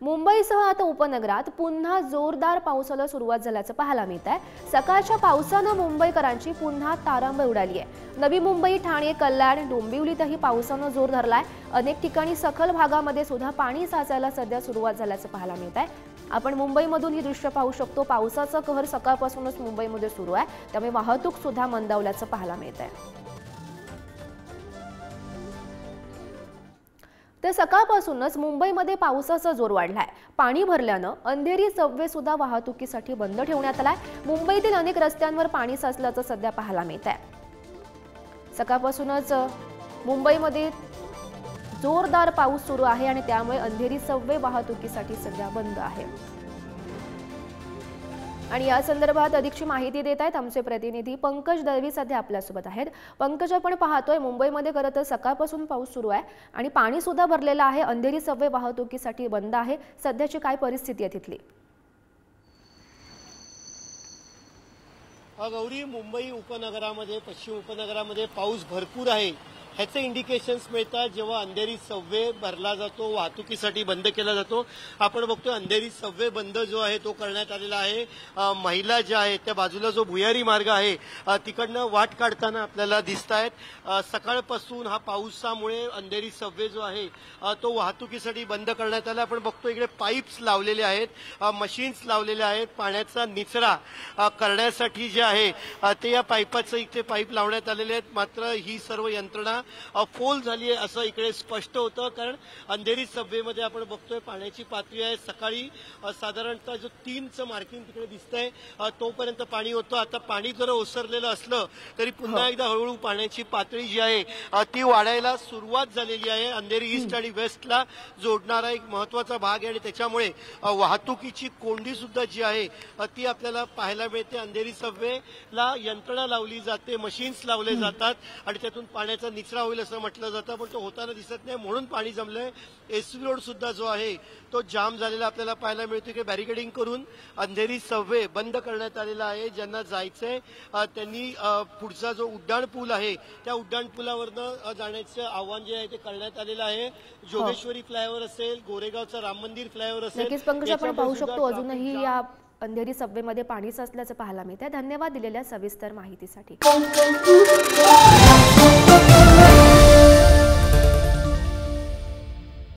मुंबईसह आता उपनगरात पुन्हा जोरदार पावसाला सुरुवात झाल्याचं पाहायला मिळत आहे। सकाळच्या पावसानं मुंबईकरांची पुन्हा तारांबळ उडाली आहे। नवी मुंबई, ठाणे, कल्याण, डोंबिवलीतही पावसानं जोर धरलाय। अनेक ठिकाणी सखल भागामध्ये सुद्धा पाणी साचायला सध्या सुरुवात झाल्याचं पाहायला मिळत आहे। आपण मुंबईमधून ही दृश्य पाहू शकतो। पावसाचा कहर सकाळपासूनच मुंबईमध्ये सुरू आहे, त्यामुळे वाहतूक सुद्धा मंदावल्याचं पाहायला मिळत आहे। तर सकाळपासूनच मुंबईमध्ये पावसाचा जोर वाढलाय। पाणी भरल्यानं अंधेरी सबवे सुद्धा वाहतुकीसाठी बंद ठेवण्यात आलाय। मुंबईतील अनेक रस्त्यांवर पाणी साचल्याचं सध्या पाहायला मिळत आहे। सकाळपासूनच मुंबईमध्ये जोरदार पाऊस सुरू आहे आणि त्यामुळे अंधेरी सबवे वाहतुकीसाठी सध्या बंद आहे। आणि या संदर्भात अधिकची माहिती देत आहेत आमचे प्रतिनिधी पंकज दळवी सध्या आपल्यासोबत आहेत। पंकज, आपण पाहतोय मुंबईमध्ये खरं तर सकाळपासून पाऊस सुरू आहे आणि पाणी सुद्धा भरलेलं आहे। अंधेरी सबवे वाहतुकीसाठी बंद आहे। सध्याची काय परिस्थिती आहे तिथली? गौरी, मुंबई उपनगरामध्ये, पश्चिम उपनगरामध्ये पाऊस भरपूर आहे ह्याचे इंडिकेशन्स मिळतात जेव्हा अंधेरी सबवे भरला जातो, वाहतुकीसाठी बंद केला जातो। आपण बघतोय अंधेरी सबवे बंद जो आहे तो करण्यात आलेला आहे। महिला ज्या आहेत त्या बाजूला जो भुयारी मार्ग आहे तिकडनं वाट काढताना आपल्याला दिसत आहेत। सकाळपासून हा पावसामुळे अंधेरी सबवे जो आहे तो वाहतुकीसाठी बंद करण्यात आला। आपण बघतोय इकडे पाईप्स लावलेले आहेत, मशीन्स लावलेले आहेत। पाण्याचा निचरा करण्यासाठी जे आहे ते या पाईपाचं इथे पाईप लावण्यात आलेले आहेत। मात्र ही सर्व यंत्रणा फोल झाली आहे असं इकडे स्पष्ट होतं, कारण अंधेरी सबवेमध्ये आपण बघतोय पाण्याची पातळी आहे। सकाळी साधारणतः जो 3चं मार्किंग तिकडे दिसतंय तोपर्यंत पाणी होतं। आता पाणी जर ओसरलेलं असलं तरी पुन्हा एकदा हळूहळू पाण्याची पातळी जी आहे ती वाढायला सुरुवात झालेली आहे। अंधेरी ईस्ट आणि वेस्टला जोडणारा एक महत्वाचा भाग आहे आणि त्याच्यामुळे वाहतुकीची कोंडी सुद्धा जी आहे ती आपल्याला पाहायला मिळते। अंधेरी सबवेला यंत्रणा लावली जाते, मशीन्स लावले जातात आणि त्यातून पाण्याचा निचरा होईल असं म्हटलं जातं, पण तो होताना दिसत नाही म्हणून पाणी जमलंय। एसवी रोड सुद्धा जो आहे तो जाम झालेला आपल्याला पाहायला मिळतो की बॅरिकेडिंग करून अंधेरी सबवे बंद करण्यात आलेला आहे। ज्यांना जायचंय त्यांनी पुढचा जो उड्डाण पूल आहे त्या उड्डाण पुलावरनं जाण्याचं आव्हान जे आहे ते करण्यात आलेलं आहे। जोगेश्वरी फ्लायओव्हर असेल, गोरेगावचा राम मंदिर फ्लायओव्हर असेल, नक्कीच पंकज, आपण पाहू शकतो अजूनही या अंधेरी सबवेमध्ये पाणी साचल्याचं पाहायला मिळतंय। धन्यवाद दिलेल्या सविस्तर माहितीसाठी।